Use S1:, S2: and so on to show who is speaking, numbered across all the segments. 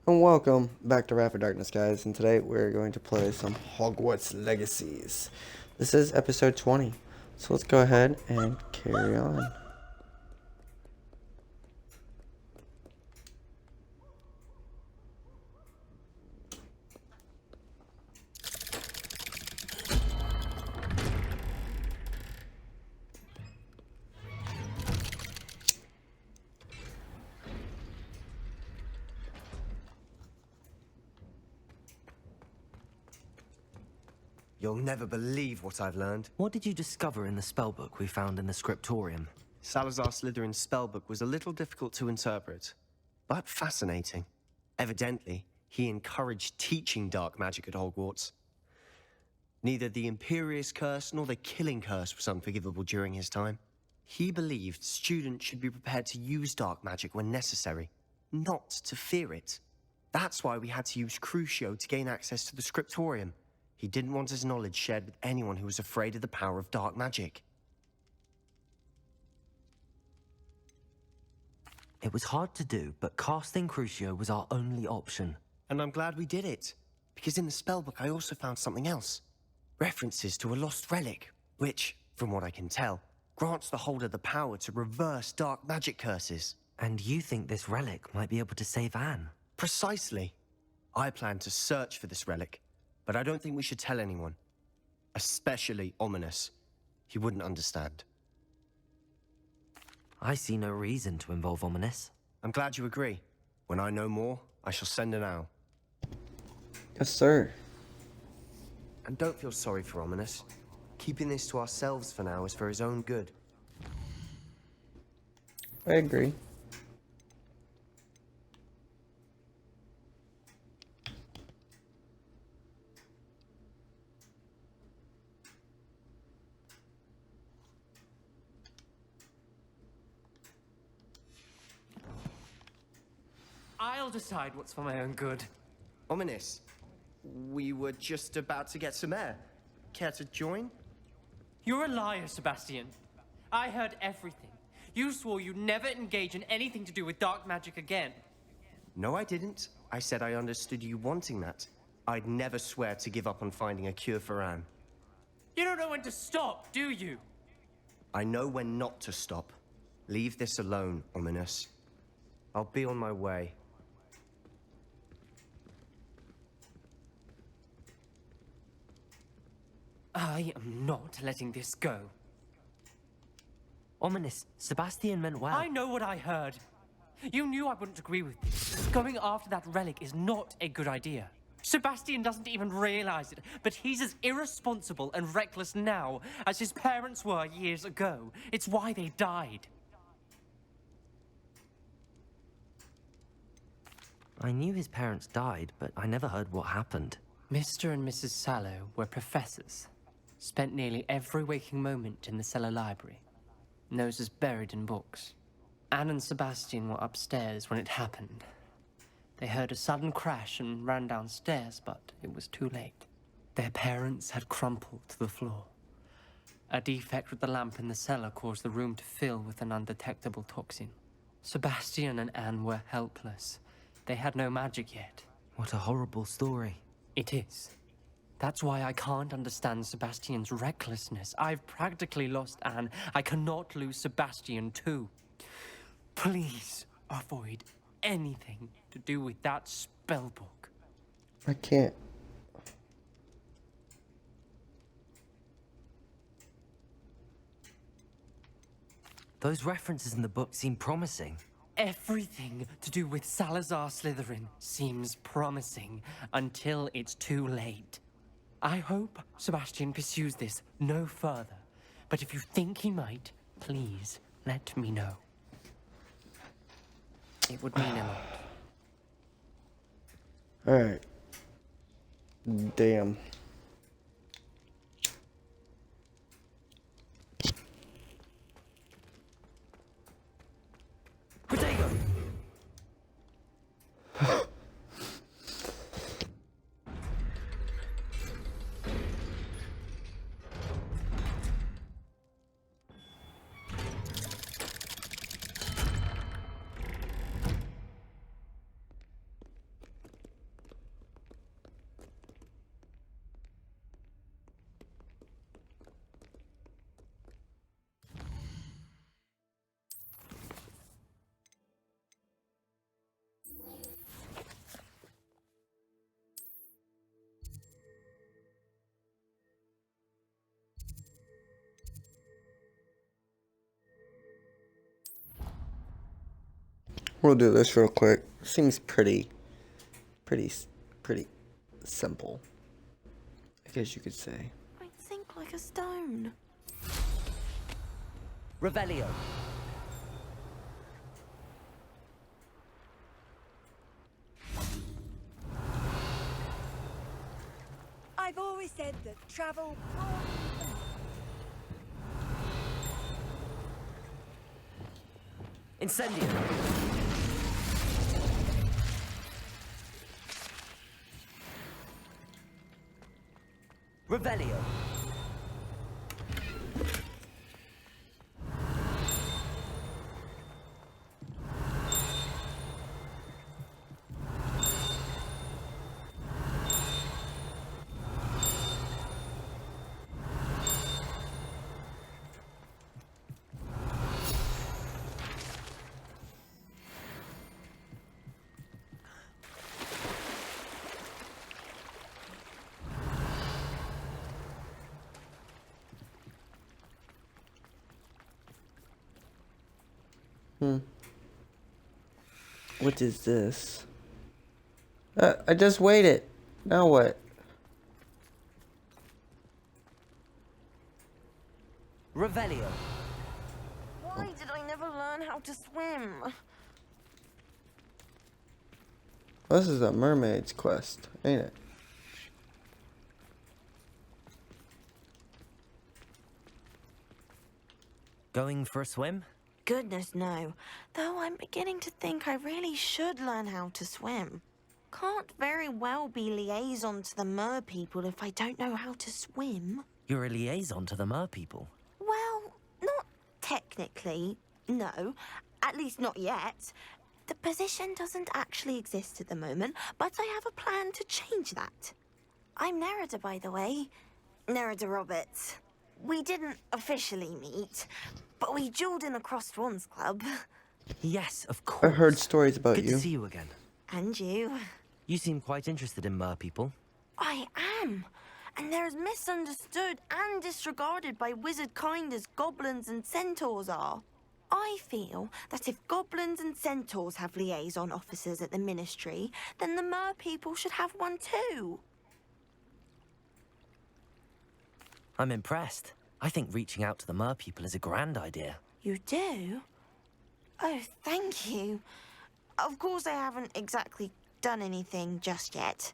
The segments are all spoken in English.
S1: And welcome back to Wrath of Darkness, guys. And today we're going to play some Hogwarts Legacies. This is episode 20. So let's go ahead and carry on.
S2: You'll never believe what I've learned.
S3: What did you discover in the spellbook we found in the scriptorium?
S2: Salazar Slytherin's spellbook was a little difficult to interpret, but fascinating. Evidently, he encouraged teaching dark magic at Hogwarts. Neither the Imperious Curse nor the Killing Curse was unforgivable during his time. He believed students should be prepared to use dark magic when necessary, not to fear it. That's why we had to use Crucio to gain access to the scriptorium. He didn't want his knowledge shared with anyone who was afraid of the power of dark magic.
S3: It was hard to do, but casting Crucio was our only option.
S2: And I'm glad we did it, because in the spellbook I also found something else. References to a lost relic, which, from what I can tell, grants the holder the power to reverse dark magic curses.
S3: And you think this relic might be able to save Anne?
S2: Precisely. I plan to search for this relic, but I don't think we should tell anyone. Especially Ominous. He wouldn't understand.
S3: I see no reason to involve Ominous.
S2: I'm glad you agree. When I know more, I shall send an owl.
S1: Yes, sir.
S2: And don't feel sorry for Ominous. Keeping this to ourselves for now is for his own good.
S1: I agree.
S4: I'll decide what's for my own good.
S2: Ominous, we were just about to get some air. Care to join?
S4: You're a liar, Sebastian. I heard everything. You swore you'd never engage in anything to do with dark magic again.
S2: No, I didn't. I said I understood you wanting that. I'd never swear to give up on finding a cure for Anne.
S4: You don't know when to stop, do you?
S2: I know when not to stop. Leave this alone, Ominous. I'll be on my way.
S4: I am not letting this go.
S3: Ominous, Sebastian meant well.
S4: I know what I heard. You knew I wouldn't agree with this. Going after that relic is not a good idea. Sebastian doesn't even realize it, but he's as irresponsible and reckless now as his parents were years ago. It's why they died.
S3: I knew his parents died, but I never heard what happened.
S4: Mr. and Mrs. Sallow were professors. Spent nearly every waking moment in the cellar library. Noses buried in books. Anne and Sebastian were upstairs when it happened. They heard a sudden crash and ran downstairs, but it was too late. Their parents had crumpled to the floor. A defect with the lamp in the cellar caused the room to fill with an undetectable toxin. Sebastian and Anne were helpless. They had no magic yet.
S3: What a horrible story.
S4: It is. That's why I can't understand Sebastian's recklessness. I've practically lost Anne. I cannot lose Sebastian too. Please avoid anything to do with that spellbook.
S1: I can't.
S3: Those references in the book seem promising.
S4: Everything to do with Salazar Slytherin seems promising until it's too late. I hope Sebastian pursues this no further, but if you think he might, please let me know. It would mean a lot.
S1: Alright. Damn.
S3: Potato!
S1: We'll do this real quick. Seems pretty simple, I guess you could say.
S5: I sink like a stone.
S3: Revelio.
S5: I've always said that travel.
S3: Incendio. Revelio.
S1: What is this? I just waited. Now what?
S3: Revelio.
S5: Why did I never learn how to swim?
S1: This is a mermaid's quest, ain't it?
S3: Going for a swim?
S5: Goodness, no. Though I'm beginning to think I really should learn how to swim. Can't very well be liaison to the mer people if I don't know how to swim.
S3: You're a liaison to the mer people.
S5: Well, not technically, no. At least not yet. The position doesn't actually exist at the moment, but I have a plan to change that. I'm Nerida, by the way. Nerida Roberts. We didn't officially meet, but we dueled in the Crossed Swans Club.
S3: Yes, of
S1: I
S3: course.
S1: heard stories about
S3: Good
S1: you.
S3: to see you again.
S5: And you.
S3: You seem quite interested in mer people.
S5: I am. And they're as misunderstood and disregarded by wizard kind as goblins and centaurs are. I feel that if goblins and centaurs have liaison officers at the ministry, then the mer people should have one too.
S3: I'm impressed. I think reaching out to the mer people is a grand idea.
S5: You do? Oh, thank you. Of course I haven't exactly done anything just yet.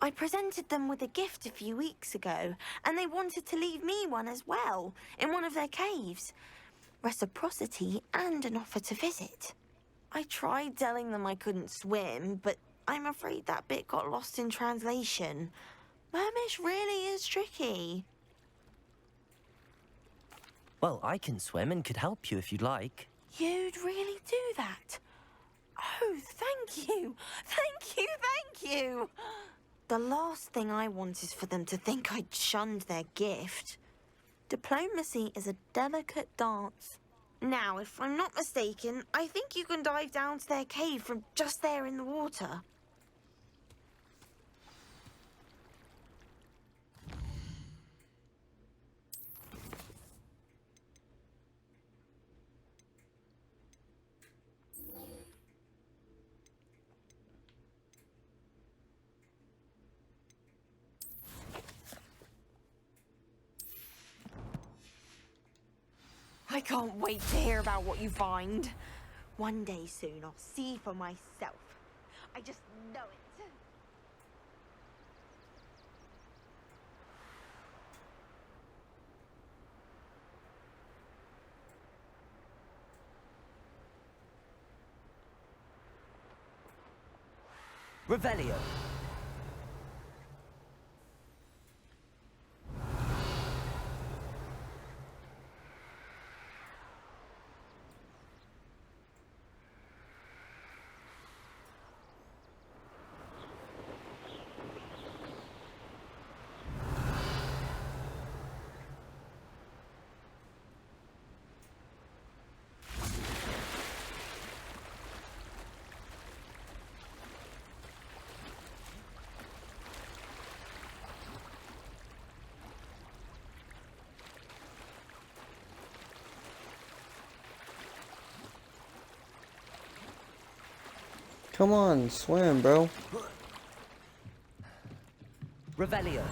S5: I presented them with a gift a few weeks ago, and they wanted to leave me one as well, in one of their caves. Reciprocity and an offer to visit. I tried telling them I couldn't swim, but I'm afraid that bit got lost in translation. Mermish really is tricky.
S3: Well, I can swim and could help you if you'd like.
S5: You'd really do that? Oh, thank you! Thank you, thank you! The last thing I want is for them to think I'd shunned their gift. Diplomacy is a delicate dance. Now, if I'm not mistaken, I think you can dive down to their cave from just there in the water. I can't wait to hear about what you find. One day soon, I'll see for myself. I just know it.
S3: Revelio.
S1: Come on, swim, bro.
S3: Revelio.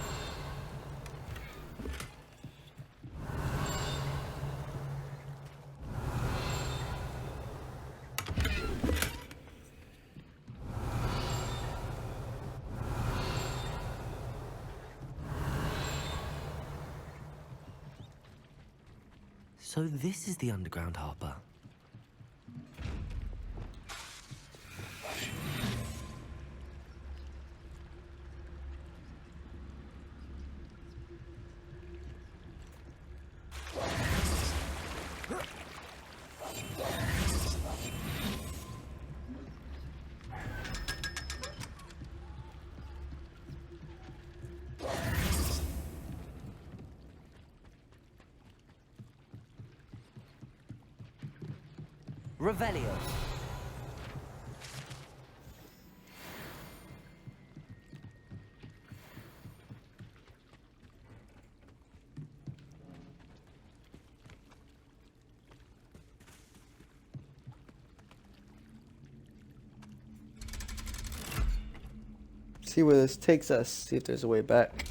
S3: So this is the underground harbor. Revelio.
S1: See where this takes us. See if there's a way back.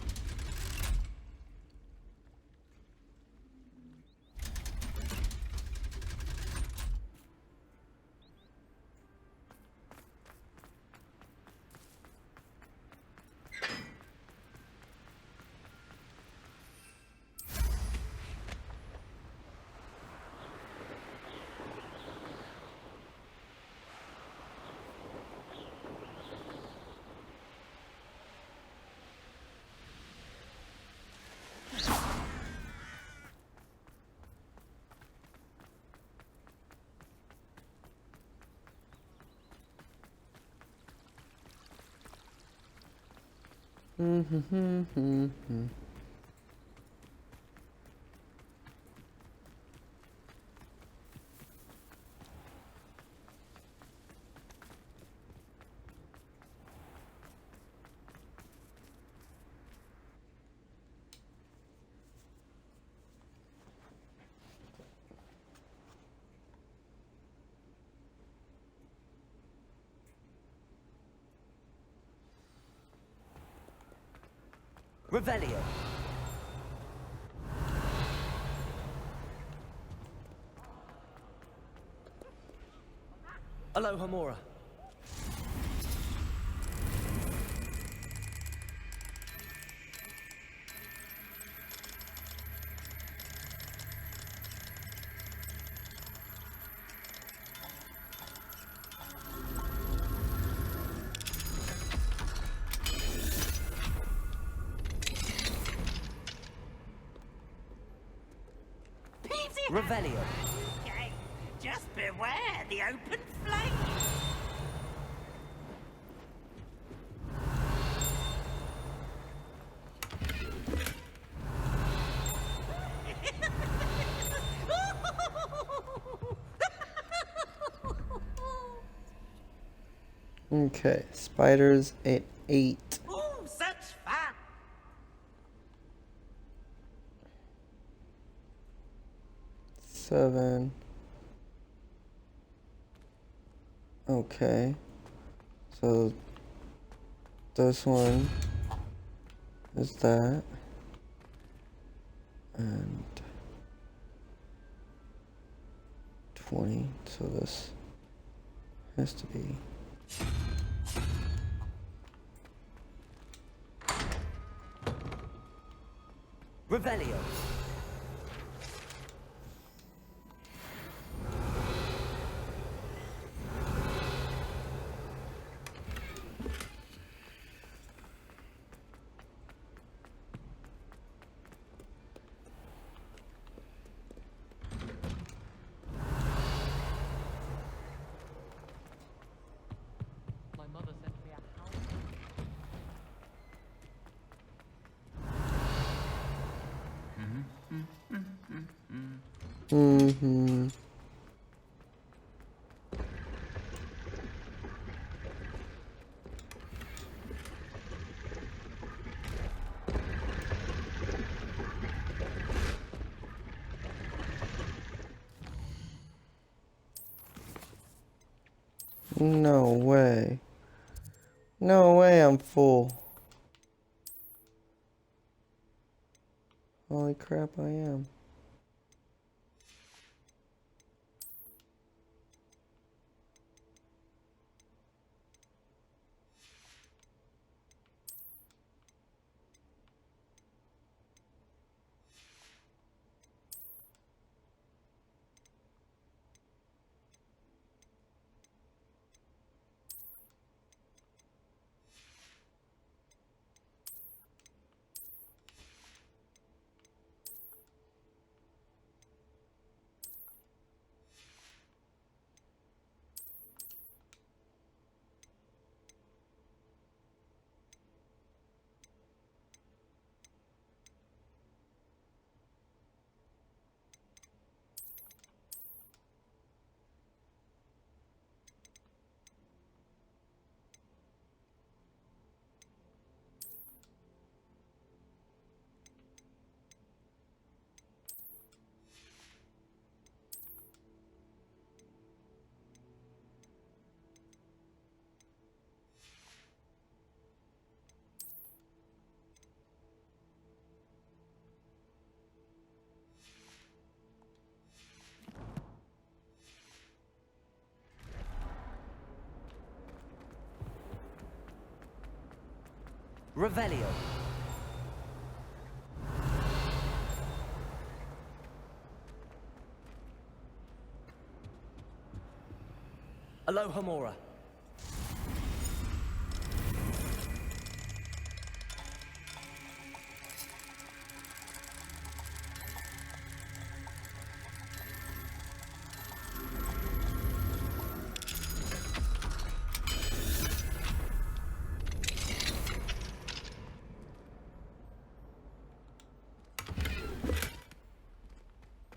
S3: Revelio. Aloha Mora. Revelio.
S6: Okay, just beware the open flame.
S1: Okay, spiders at 8.
S6: Oh, such fun!
S1: 7. Okay. So this one is that. And 20. So this has to be.
S3: Revelio.
S4: My mother sent me a house.
S1: Mm-hmm. No way. No way I'm full. Holy crap, I am.
S3: Revelio. Alohomora.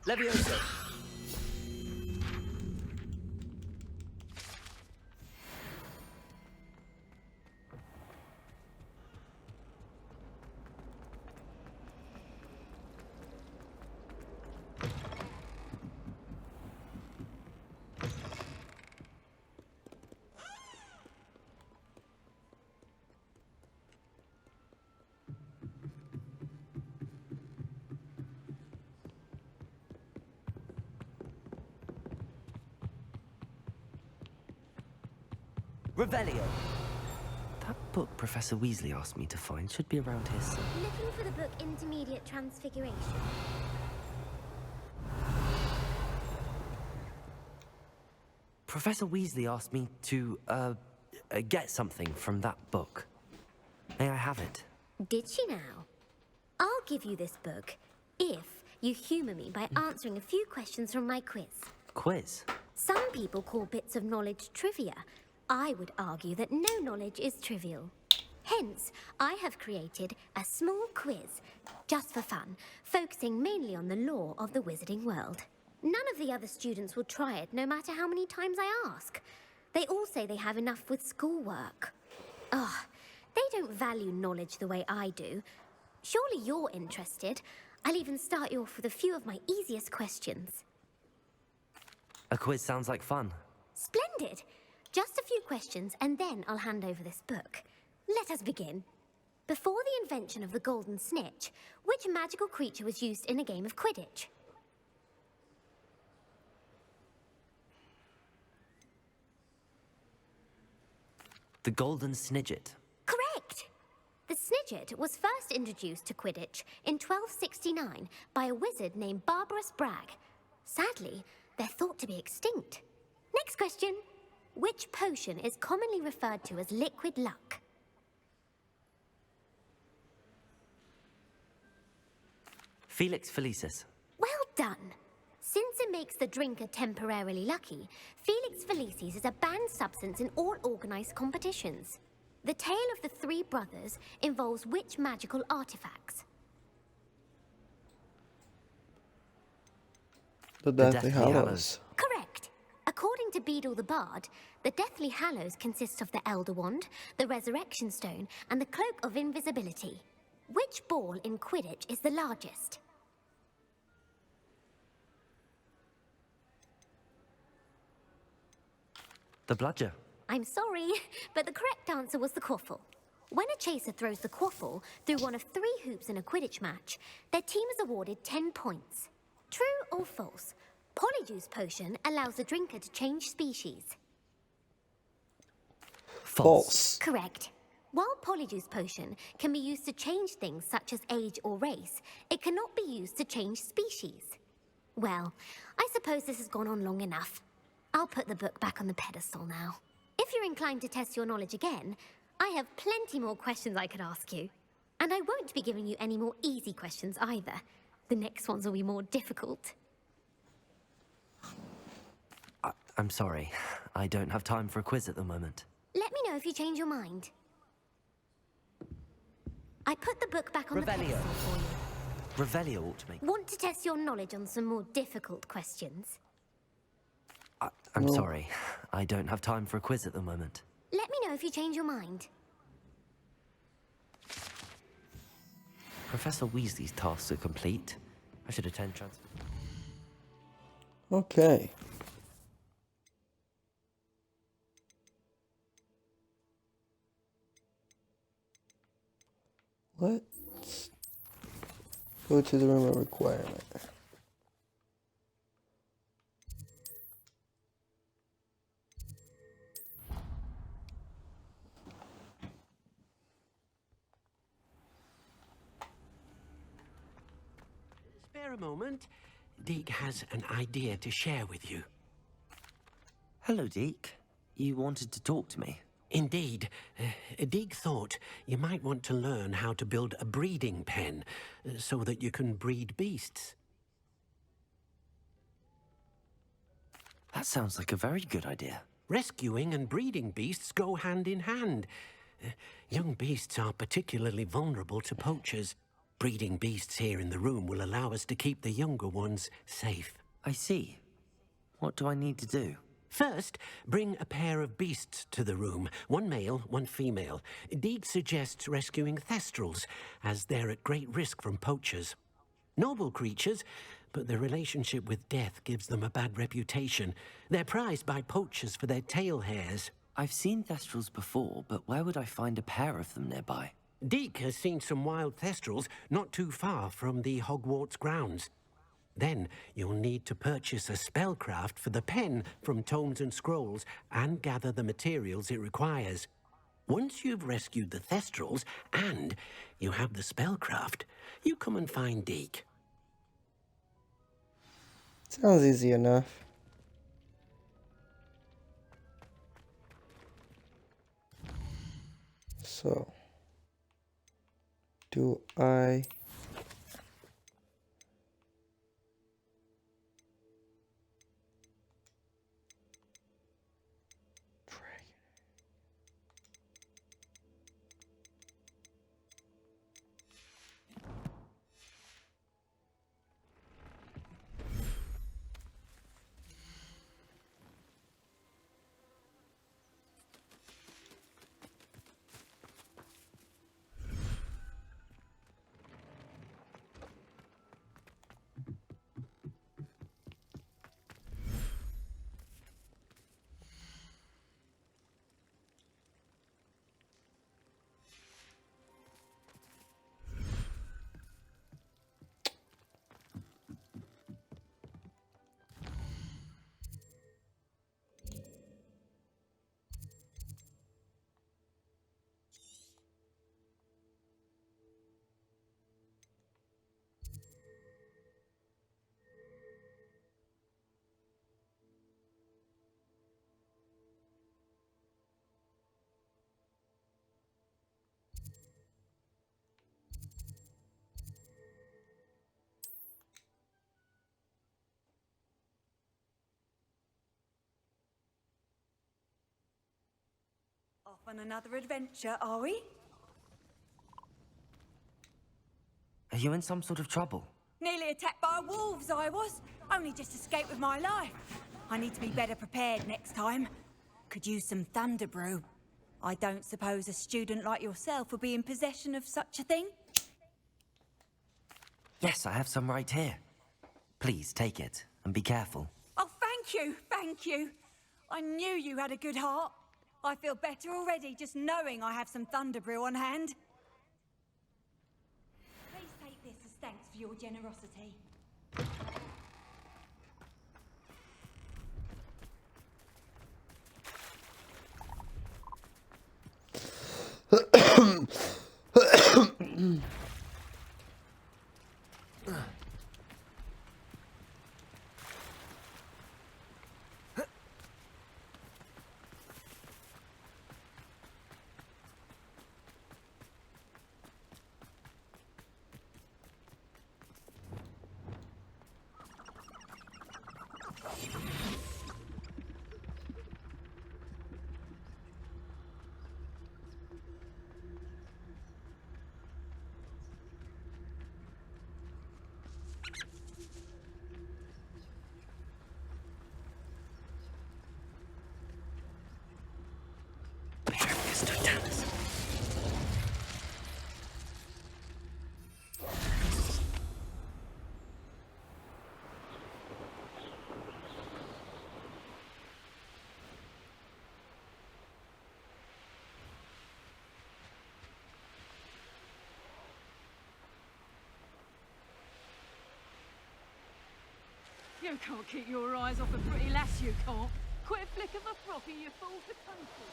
S3: Levioso. Revelio. That book Professor Weasley asked me to find should be around here somewhere.
S7: Looking for the book Intermediate Transfiguration.
S3: Professor Weasley asked me to, get something from that book. May I have it?
S7: Did she now? I'll give you this book if you humour me by answering a few questions from my quiz.
S3: Quiz?
S7: Some people call bits of knowledge trivia. I would argue that no knowledge is trivial. Hence, I have created a small quiz, just for fun, focusing mainly on the lore of the wizarding world. None of the other students will try it, no matter how many times I ask. They all say they have enough with schoolwork. Ugh, they don't value knowledge the way I do. Surely you're interested. I'll even start you off with a few of my easiest questions.
S3: A quiz sounds like fun.
S7: Splendid! Just a few questions, and then I'll hand over this book. Let us begin. Before the invention of the golden snitch, which magical creature was used in a game of Quidditch?
S3: The Golden Snidget.
S7: Correct! The Snidget was first introduced to Quidditch in 1269 by a wizard named Barbarous Bragg. Sadly, they're thought to be extinct. Next question. Which potion is commonly referred to as liquid luck?
S3: Felix Felicis.
S7: Well done. Since it makes the drinker temporarily lucky, Felix Felicis is a banned substance in all organized competitions. The tale of the three brothers involves which magical artifacts?
S1: The Deathly Hallows.
S7: Correct. According to Beedle the Bard, the Deathly Hallows consists of the Elder Wand, the Resurrection Stone, and the Cloak of Invisibility. Which ball in Quidditch is the largest?
S3: The Bludger.
S7: I'm sorry, but the correct answer was the quaffle. When a chaser throws the quaffle through one of 3 hoops in a Quidditch match, their team is awarded 10 points. True or false? Polyjuice Potion allows the drinker to change species.
S1: False.
S7: Correct. While Polyjuice Potion can be used to change things such as age or race, it cannot be used to change species. Well, I suppose this has gone on long enough. I'll put the book back on the pedestal now. If you're inclined to test your knowledge again, I have plenty more questions I could ask you. And I won't be giving you any more easy questions either. The next ones will be more difficult.
S3: I'm sorry. I don't have time for a quiz at the moment.
S7: Let me know if you change your mind. I put the book back on the
S3: Revelio.
S7: pedestal for you.
S3: Revelio ought to make...
S7: Want to test your knowledge on some more difficult questions?
S3: I'm sorry. I don't have time for a quiz at the moment.
S7: Let me know if you change your mind.
S3: Professor Weasley's tasks are complete. I should attend transfer.
S1: Okay. Let's go to the room of requirement.
S6: Spare a moment. Deke has an idea to share with you.
S3: Hello, Deke. You wanted to talk to me?
S6: Indeed. Deke thought you might want to learn how to build a breeding pen so that you can breed beasts.
S3: That sounds like a very good idea.
S6: Rescuing and breeding beasts go hand in hand. Young beasts are particularly vulnerable to poachers. Breeding beasts here in the room will allow us to keep the younger ones safe.
S3: I see. What do I need to do?
S6: First, bring a pair of beasts to the room. One male, one female. Deke suggests rescuing thestrals, as they're at great risk from poachers. Noble creatures, but their relationship with death gives them a bad reputation. They're prized by poachers for their tail hairs.
S3: I've seen thestrals before, but where would I find a pair of them nearby?
S6: Deke has seen some wild thestrals not too far from the Hogwarts grounds. Then you'll need to purchase a spellcraft for the pen from Tomes and Scrolls and gather the materials it requires. Once you've rescued the thestrals and you have the spellcraft, you come and find Deke.
S1: Sounds easy enough. So, do I...
S8: Off on another adventure, are we?
S3: Are you in some sort of trouble?
S8: Nearly attacked by wolves, I was. Only just escaped with my life. I need to be better prepared next time. Could use some thunder brew. I don't suppose a student like yourself would be in possession of such a thing?
S3: Yes, I have some right here. Please take it and be careful.
S8: Oh, thank you, thank you. I knew you had a good heart. I feel better already just knowing I have some thunder brew on hand. Please take this as thanks for your generosity.
S9: You can't keep your eyes off a pretty lass, you can't. Quit a flick of a frock and you fall for country.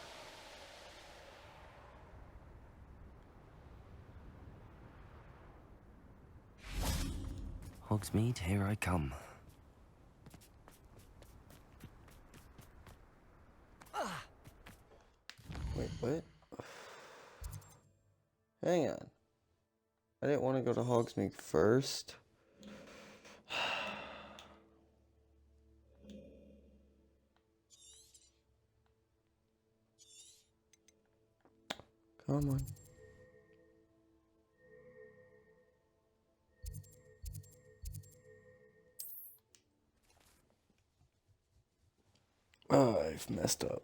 S3: Hogsmeade, here I come.
S1: Wait, what? Hang on. I didn't want to go to Hogsmeade first. Come on. Oh, I've messed up.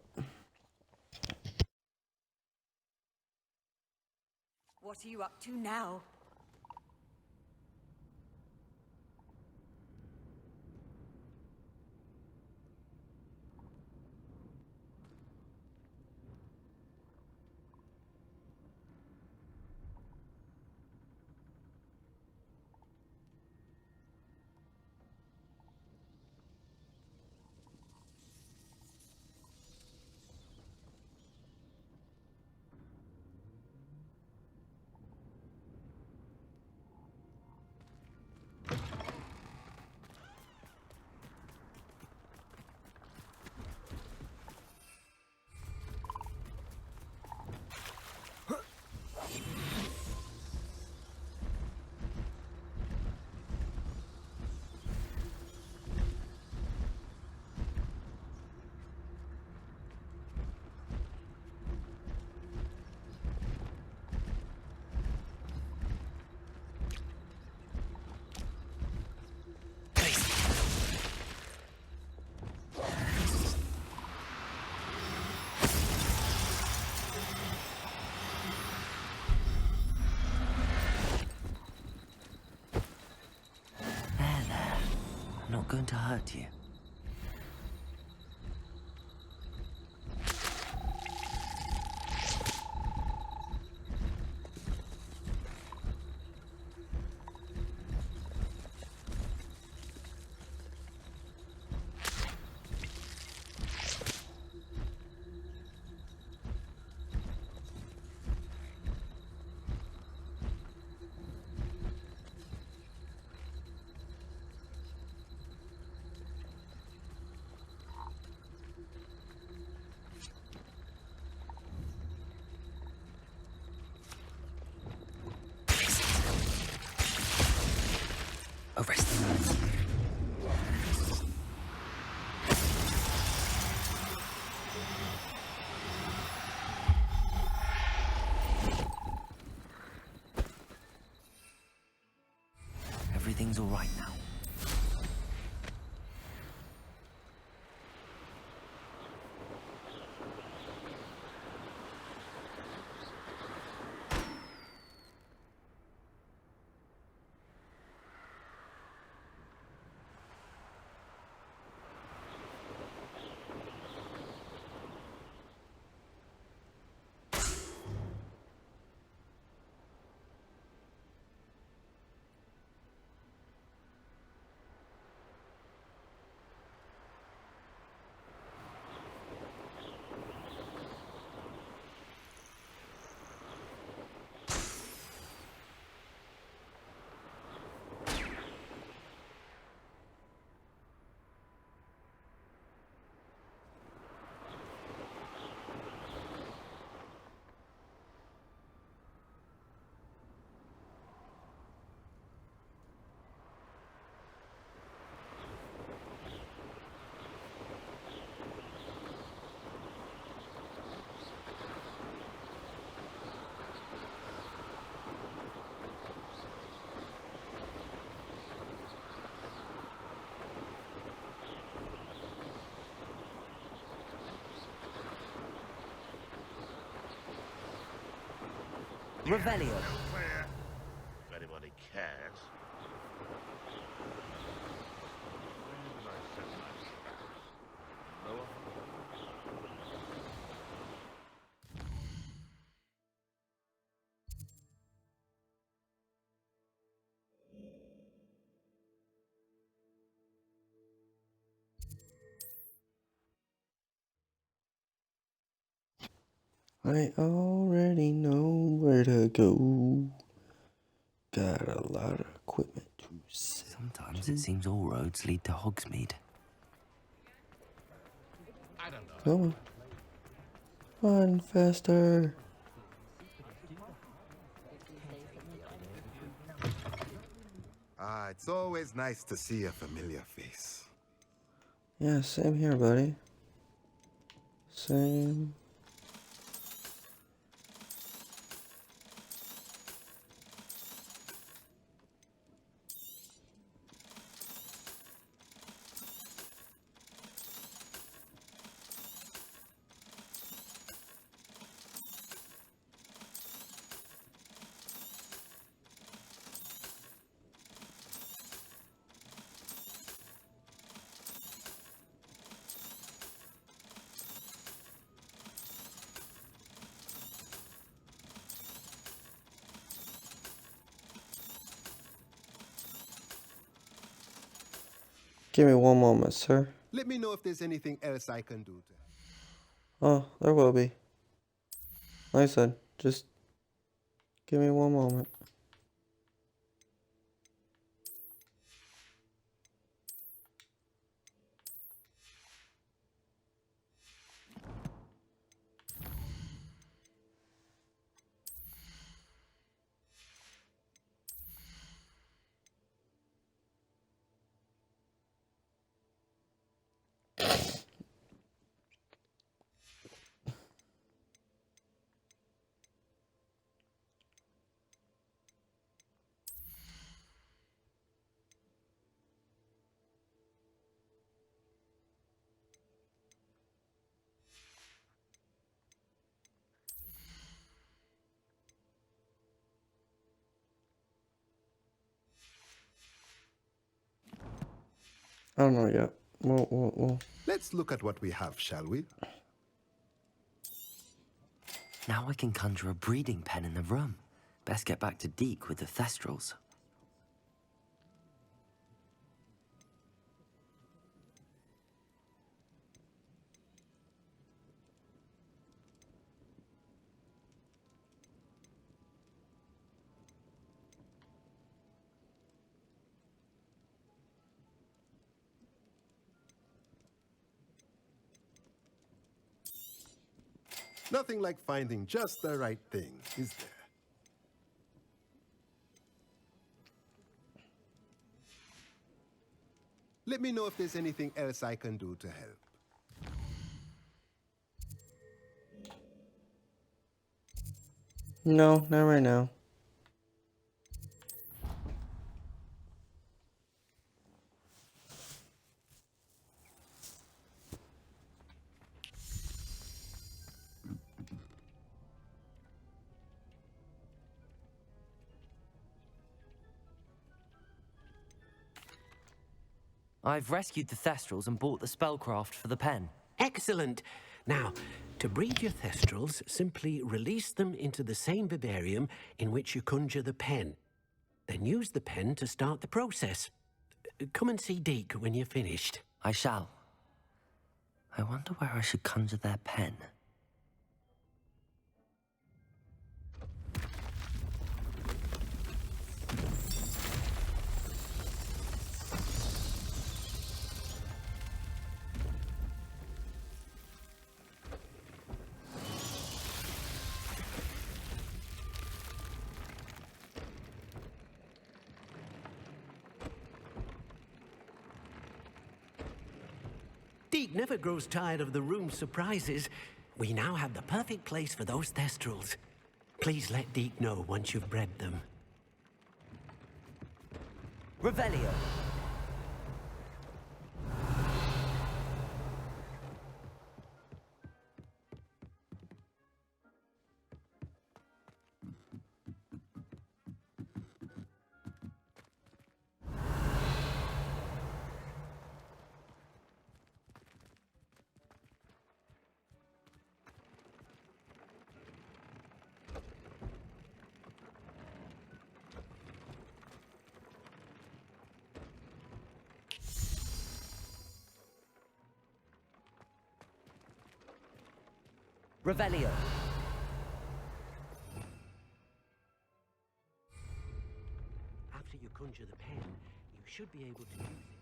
S8: What are you up to now?
S3: I'm not going to hurt you. Arrest them. Everything's all right now. Revelio.
S10: Clear. If anybody cares. Where did I set my lower?
S1: I already know where to go. Got a lot of equipment to set.
S3: Sometimes it seems all roads lead to Hogsmeade.
S10: I don't know.
S1: Come on. Run faster.
S11: Ah, it's always nice to see a familiar face.
S1: Yeah, same here, buddy. Same. Give me one moment, sir.
S11: Let me know if there's anything else I can do to help.
S1: Oh, there will be. Like I said, just give me one moment. I don't know yet. Well.
S11: Let's look at what we have, shall we?
S3: Now I can conjure a breeding pen in the room. Best get back to Deke with the Thestrals.
S11: Nothing like finding just the right thing, is there? Let me know if there's anything else I can do to help.
S1: No, not right now.
S3: I've rescued the Thestrals and bought the spellcraft for the pen.
S6: Excellent. Now, to breed your Thestrals, simply release them into the same vivarium in which you conjure the pen. Then use the pen to start the process. Come and see Deke when you're finished.
S3: I shall. I wonder where I should conjure their pen.
S6: Deke never grows tired of the room's surprises. We now have the perfect place for those Thestrals. Please let Deke know once you've bred them.
S3: Revelio. Revelio.
S6: After you conjure the pen, you should be able to use it.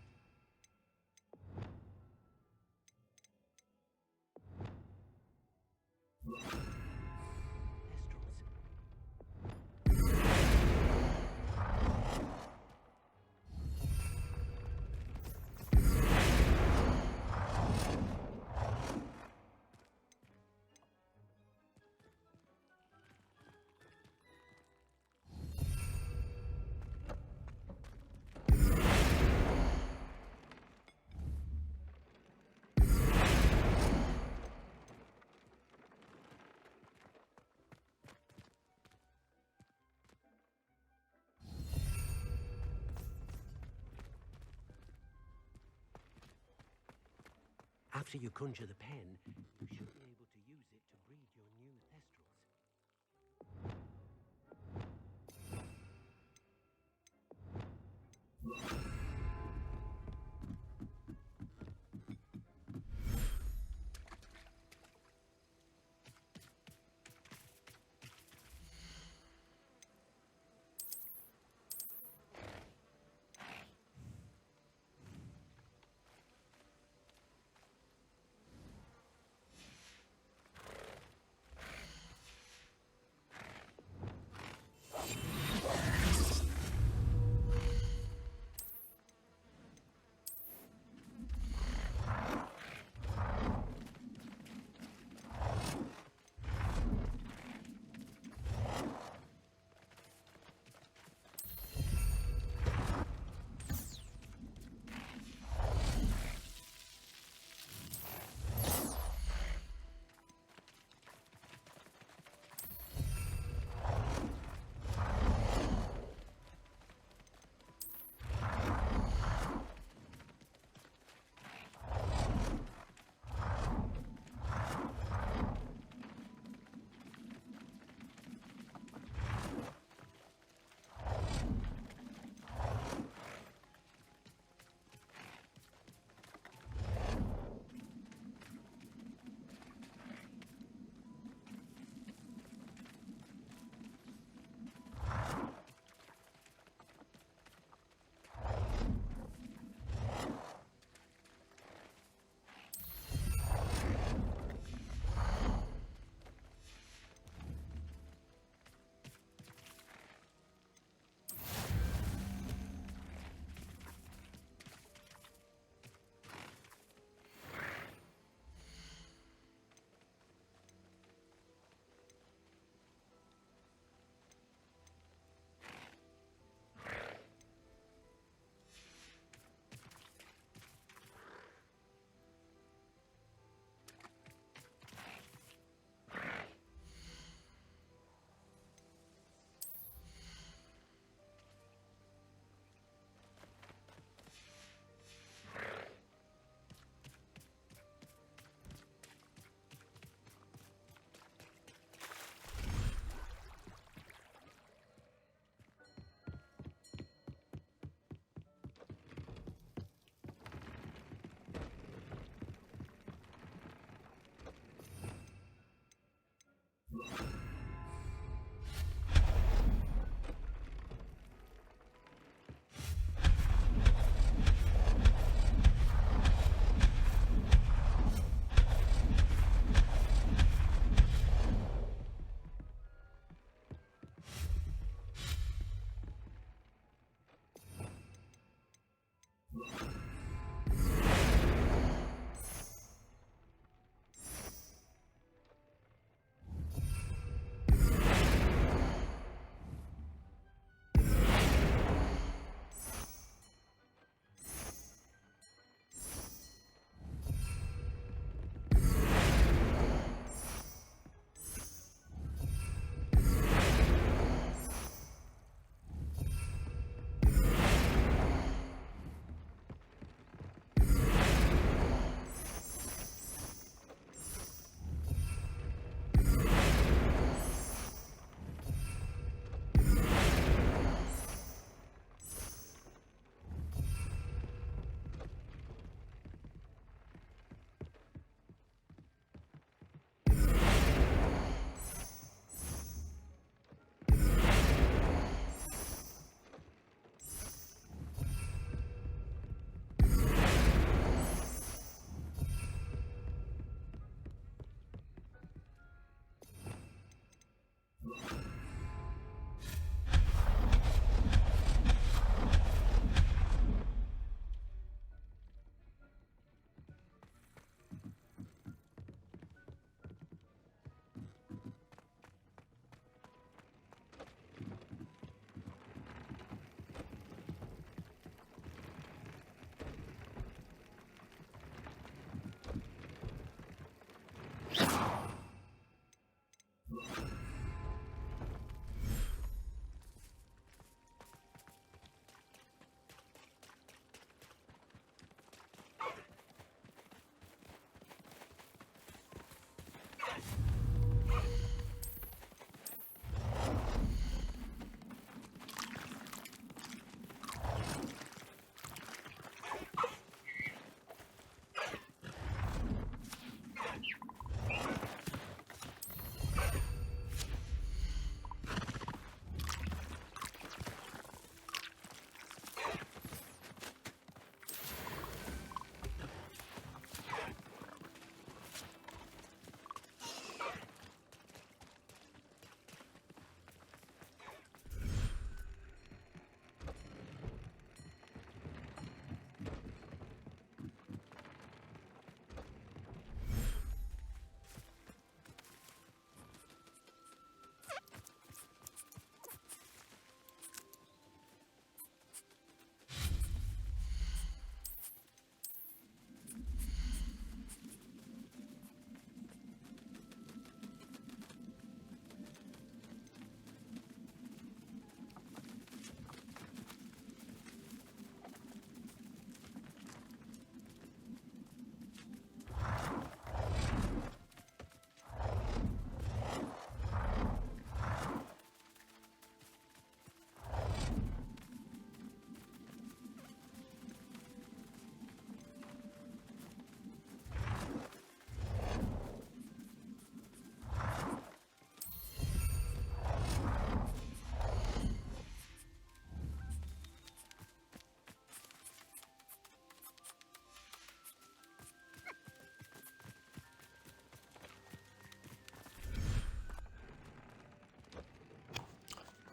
S6: After you conjure the pen, you should be able to use it to breed your new thestrals.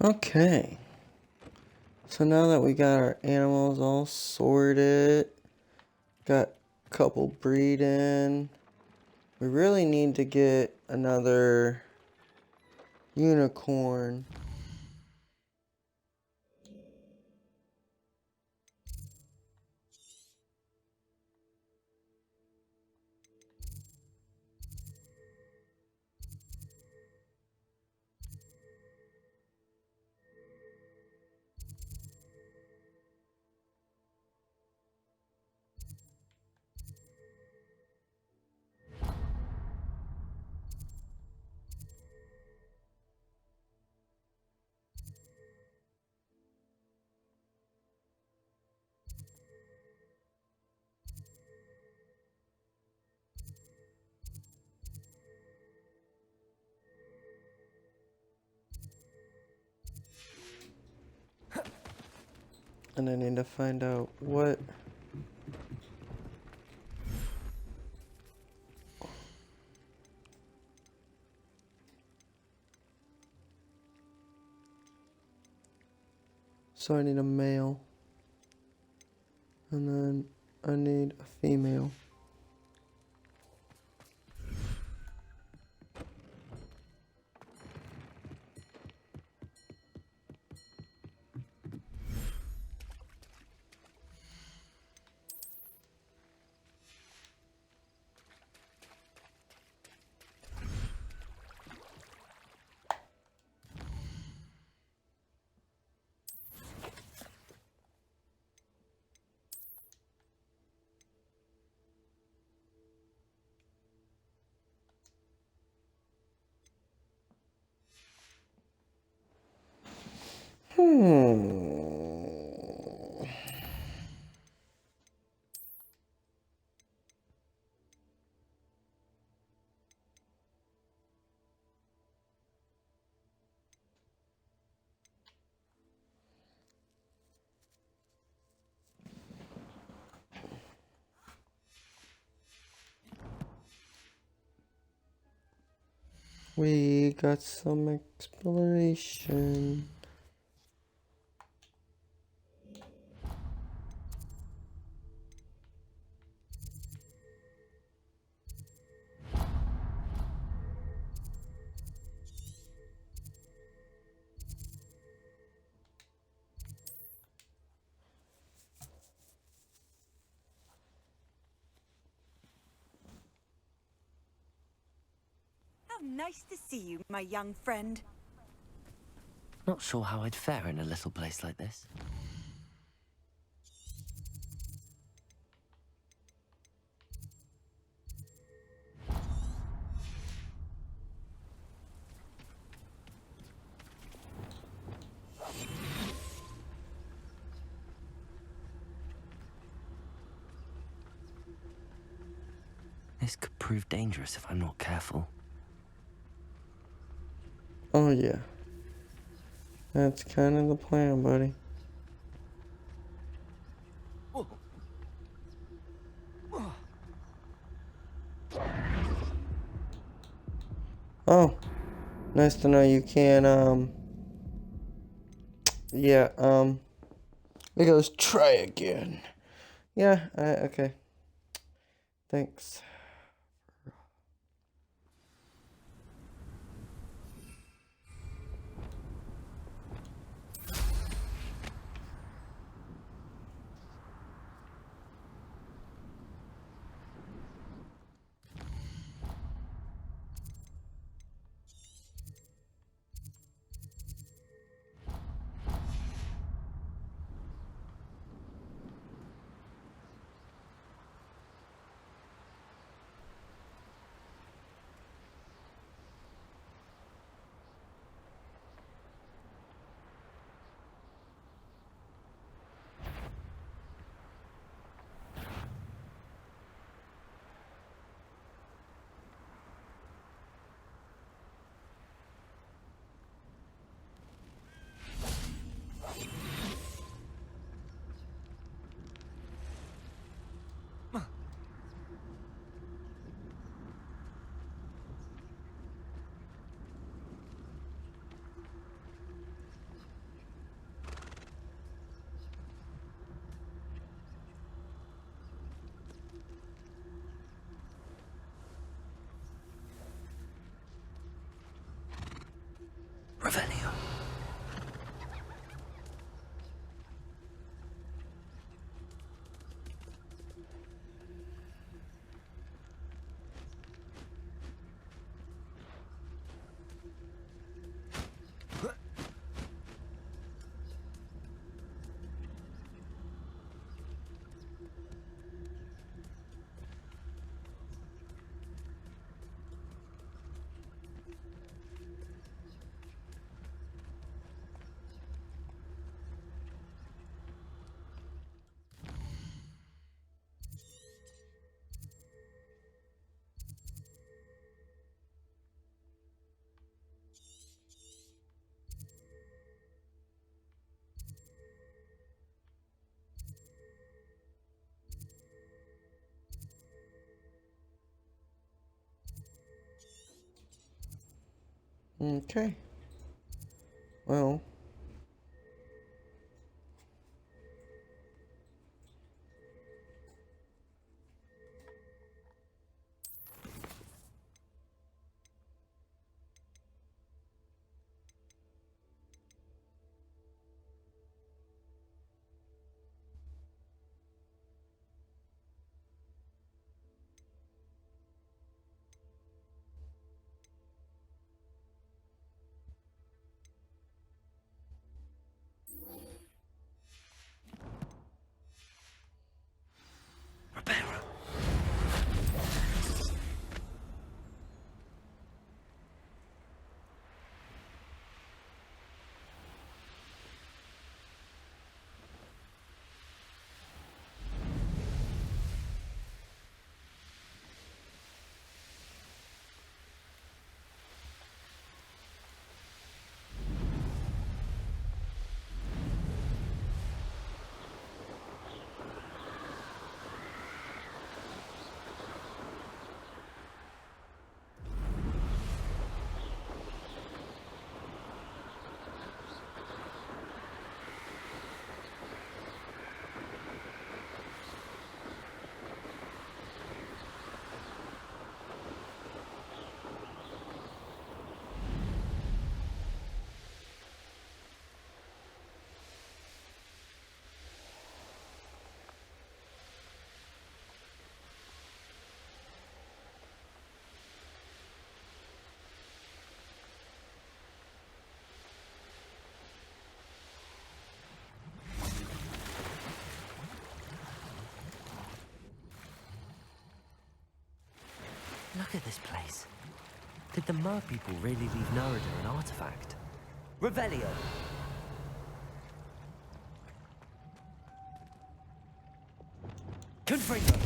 S1: Okay. So now that we got our animals all sorted, got a couple breeding, we really need to get another unicorn. And I need to find out what... So I need a male. And then I need a female. We got some exploration.
S8: How nice to see you, my young friend.
S3: Not sure how I'd fare in a little place like this. This could prove dangerous if I'm not careful.
S1: Oh yeah. That's kind of the plan, buddy. Oh. Nice to know you can, yeah, it goes try again. Yeah, okay. Thanks.
S3: Revelio.
S1: Okay. Well.
S3: Look at this place. Did the Mer people really leave Narada an artifact? Revelio! Confringo!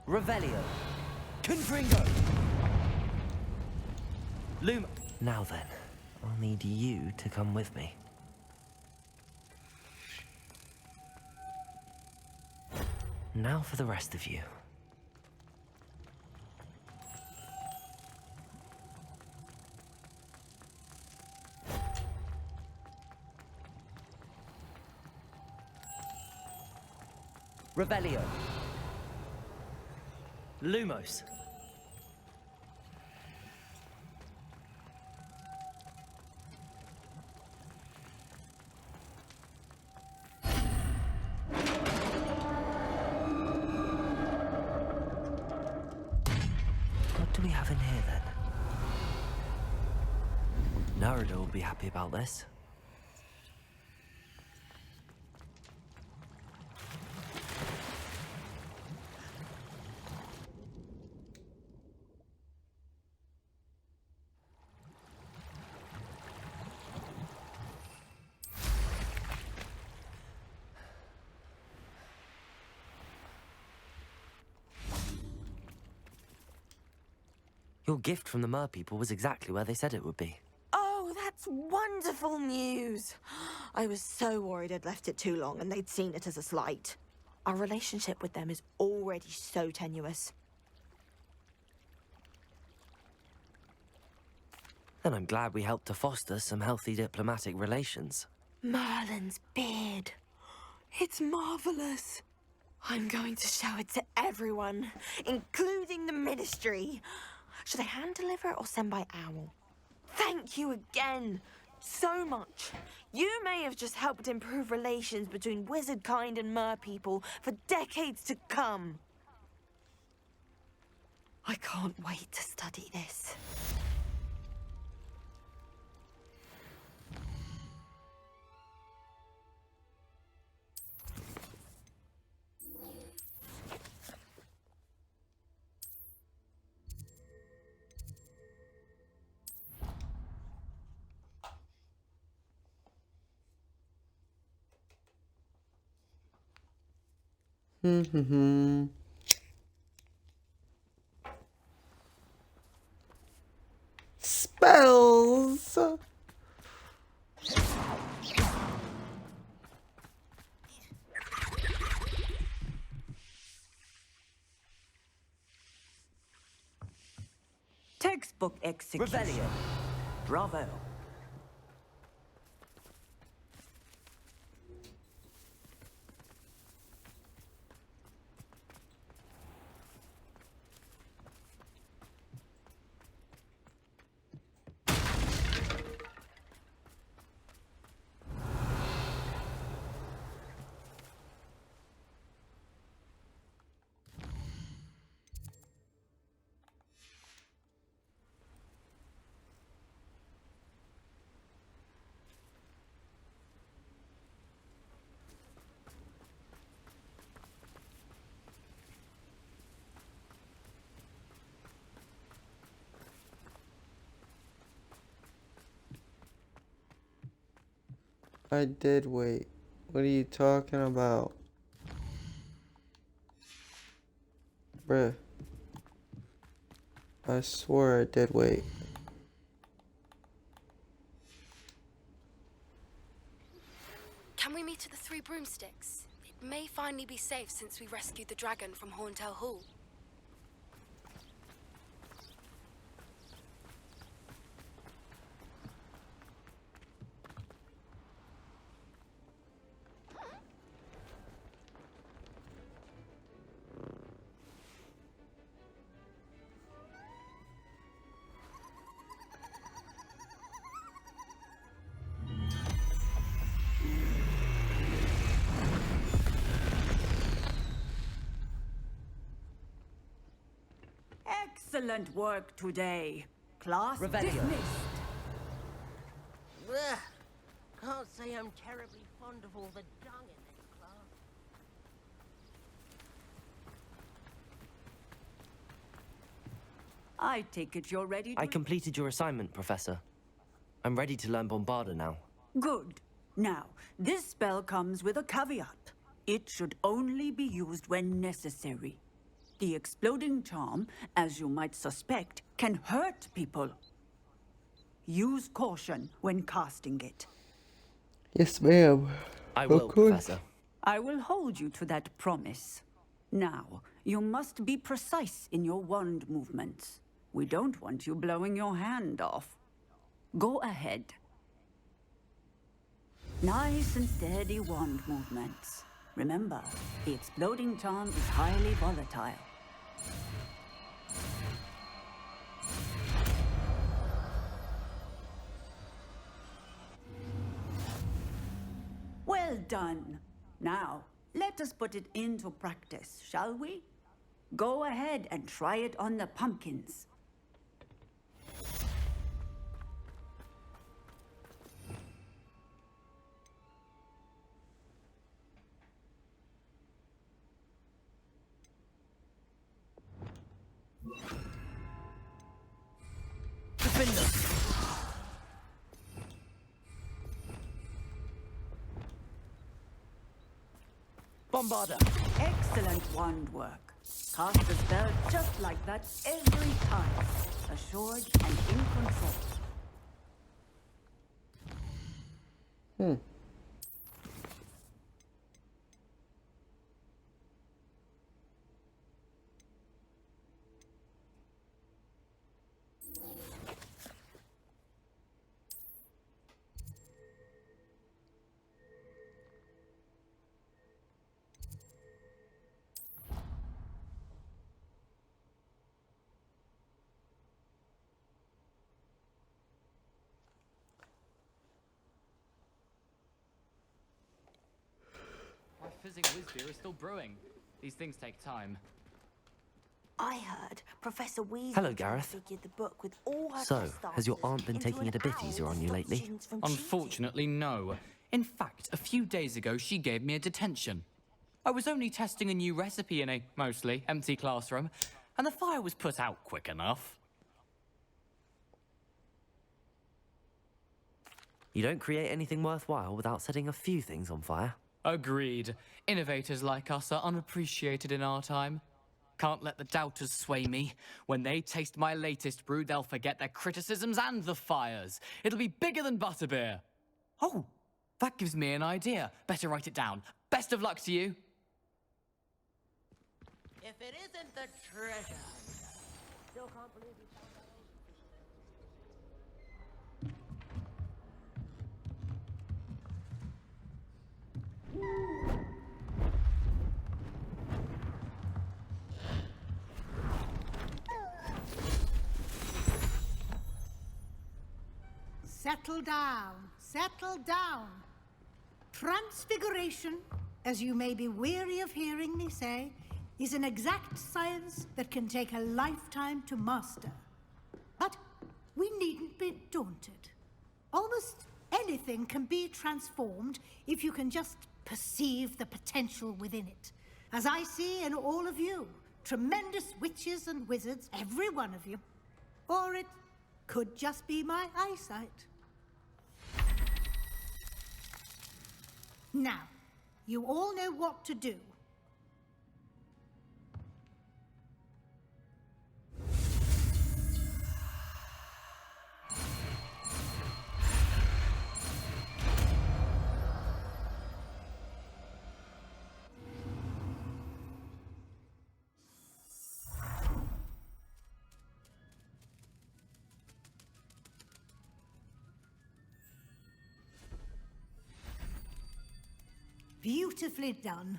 S3: Revelio! Confringo! Luma! Now then, I'll need you to come with me. Now for the rest of you. Revelio. Lumos. What do we have in here then? Narada will be happy about this. Your gift from the Mer people was exactly where they said it would be.
S5: Oh, that's wonderful news. I was so worried I'd left it too long and they'd seen it as a slight. Our relationship with them is already so tenuous.
S3: Then I'm glad we helped to foster some healthy diplomatic relations.
S5: Merlin's beard. It's marvelous. I'm going to show it to everyone, including the Ministry. Should I hand deliver it or send by owl? Thank you again so much. You may have just helped improve relations between wizard kind and mer people for decades to come. I can't wait to study this.
S1: Spells.
S8: Textbook execution.
S3: Revelio. Bravo.
S1: I did wait. What are you talking about? Bruh. I swore I did wait.
S12: Can we meet at the Three Broomsticks? It may finally be safe since we rescued the dragon from Horntail Hall.
S8: Excellent work today. Class
S3: Revelio.
S8: dismissed.
S13: Ugh. Can't say I'm terribly fond of all the dung in this class.
S8: I take it you're ready to...
S3: I completed your assignment, Professor. I'm ready to learn Bombarda now.
S8: Good. Now, this spell comes with a caveat. It should only be used when necessary. The exploding charm, as you might suspect, can hurt people. Use caution when casting it.
S1: Yes, ma'am.
S3: I will,
S1: Of course.
S3: Professor.
S8: I will hold you to that promise. Now, you must be precise in your wand movements. We don't want you blowing your hand off. Go ahead. Nice and steady wand movements. Remember, the exploding charm is highly volatile. Well done. Now, let us put it into practice, shall we? Go ahead and try it on the pumpkins.
S3: Bombarda!
S8: Excellent wand work. Cast the spell just like that every time. Assured and in control.
S14: fizzing whiz beer is still brewing. These things take time.
S5: I heard Professor Weasley
S3: Hello, Gareth.
S5: figured the book with all her
S3: So,
S5: test
S3: has your
S5: answers
S3: aunt been
S5: into
S3: taking
S5: an
S3: it a bit
S5: owl
S3: easier
S5: to
S3: on you
S5: stop
S3: lately?
S5: students from cheating.
S14: Unfortunately, no. In fact, a few days ago, she gave me a detention. I was only testing a new recipe in a mostly empty classroom, and the fire was put out quick enough.
S3: You don't create anything worthwhile without setting a few things on fire.
S14: Agreed. Innovators like us are unappreciated in our time. Can't let the doubters sway me. When they taste my latest brew, they'll forget their criticisms and the fires. It'll be bigger than butterbeer. Oh, that gives me an idea. Better write it down. Best of luck to you.
S13: If it isn't the treasure. Still can't believe you found that
S15: Settle down, settle down. Transfiguration, as you may be weary of hearing me say, is an exact science that can take a lifetime to master. But we needn't be daunted. Almost anything can be transformed if you can just perceive the potential within it. As I see in all of you, tremendous witches and wizards, every one of you. Or it could just be my eyesight. Now, you all know what to do. Beautifully done.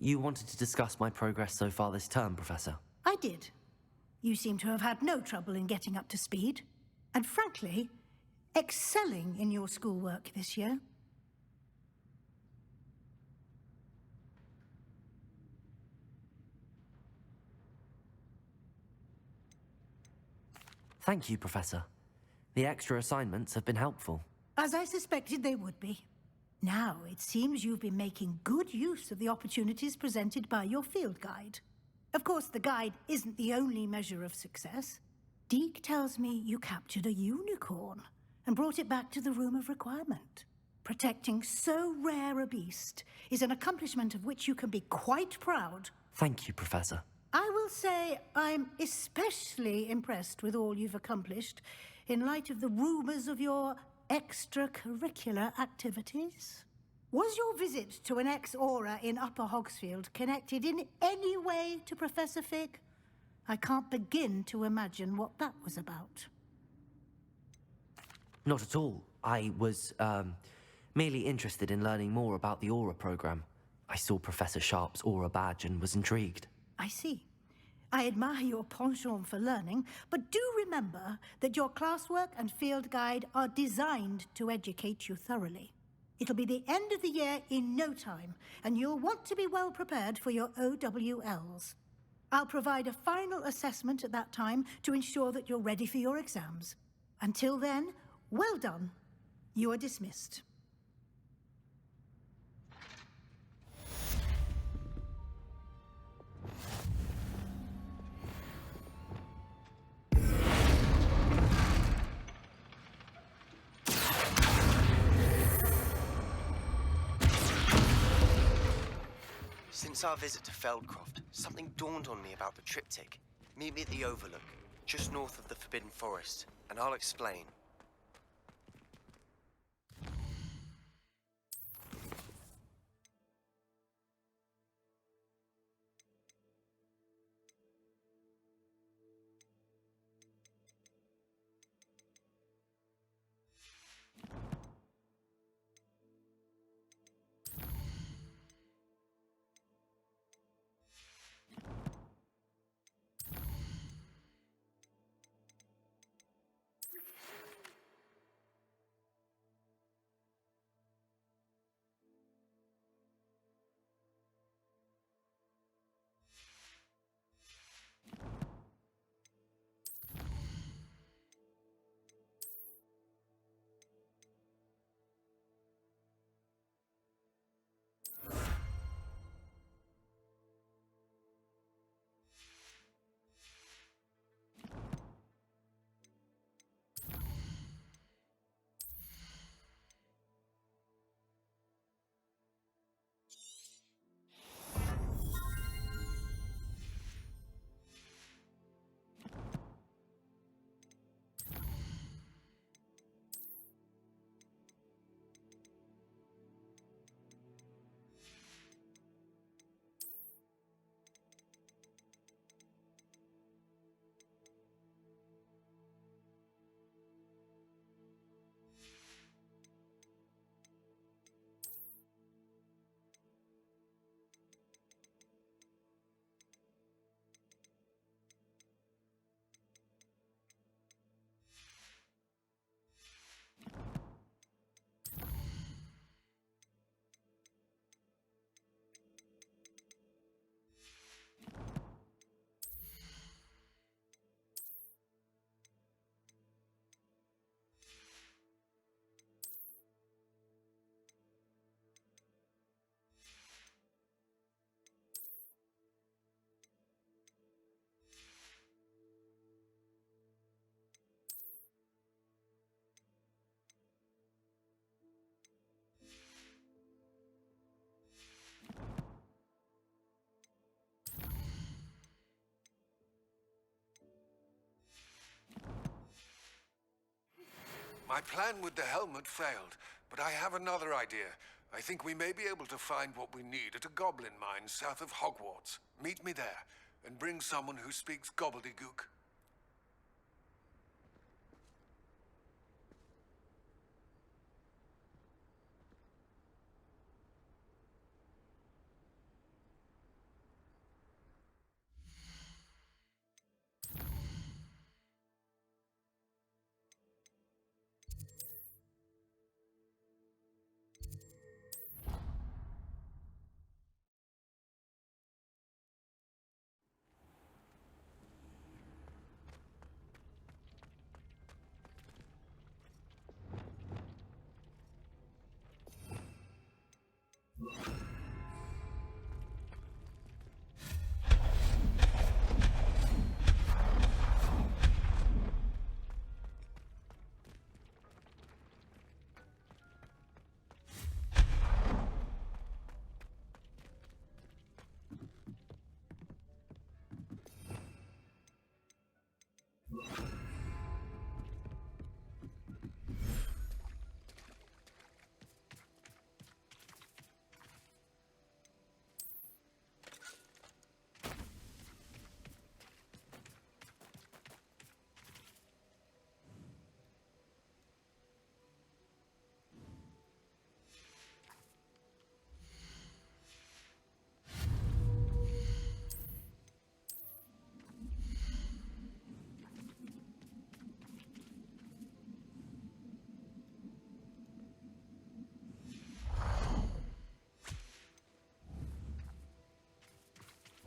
S3: You wanted to discuss my progress so far this term, Professor?
S15: I did. You seem to have had no trouble in getting up to speed, and frankly, excelling in your schoolwork this year.
S3: Thank you, Professor. The extra assignments have been helpful.
S15: As I suspected they would be. Now, it seems you've been making good use of the opportunities presented by your field guide. Of course, the guide isn't the only measure of success. Deke tells me you captured a unicorn and brought it back to the Room of Requirement. Protecting so rare a beast is an accomplishment of which you can be quite proud.
S3: Thank you, Professor.
S15: I will say I'm especially impressed with all you've accomplished in light of the rumors of your extracurricular activities. Was your visit to an ex-Aura in Upper Hogsfield connected in any way to Professor Fig? I can't begin to imagine what that was about.
S3: Not at all. I was, merely interested in learning more about the Aura program. I saw Professor Sharp's Aura badge and was intrigued.
S15: I see. I admire your penchant for learning, but do remember that your classwork and field guide are designed to educate you thoroughly. It'll be the end of the year in no time, and you'll want to be well prepared for your OWLs. I'll provide a final assessment at that time to ensure that you're ready for your exams. Until then, well done. You are dismissed.
S2: Since our visit to Feldcroft, something dawned on me about the triptych. Meet me at the Overlook, just north of the Forbidden Forest, and I'll explain.
S16: My plan with the helmet failed, but I have another idea. I think we may be able to find what we need at a goblin mine south of Hogwarts. Meet me there, and bring someone who speaks gobbledygook.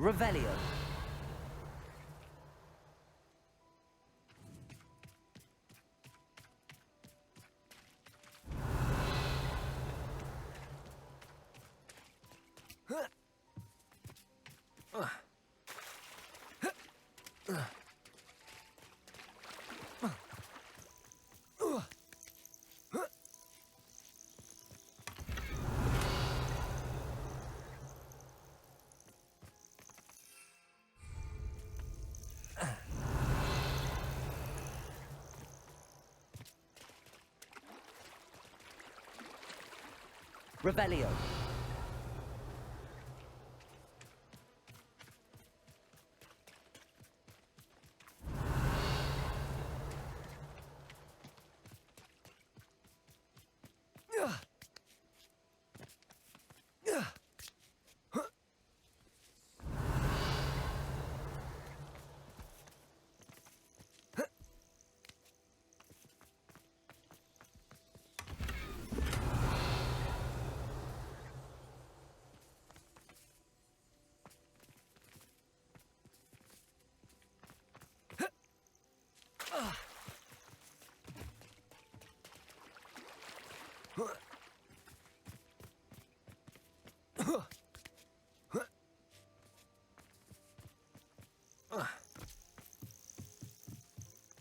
S3: Revelio. Revelio.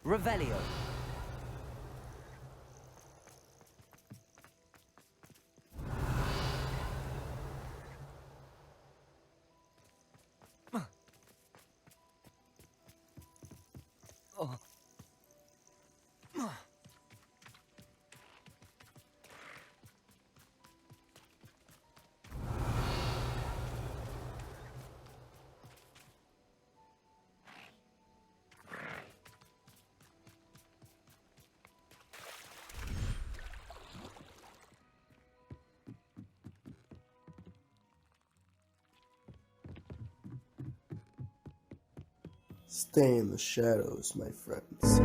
S3: Revelio.
S1: Stay in the shadows, my friends.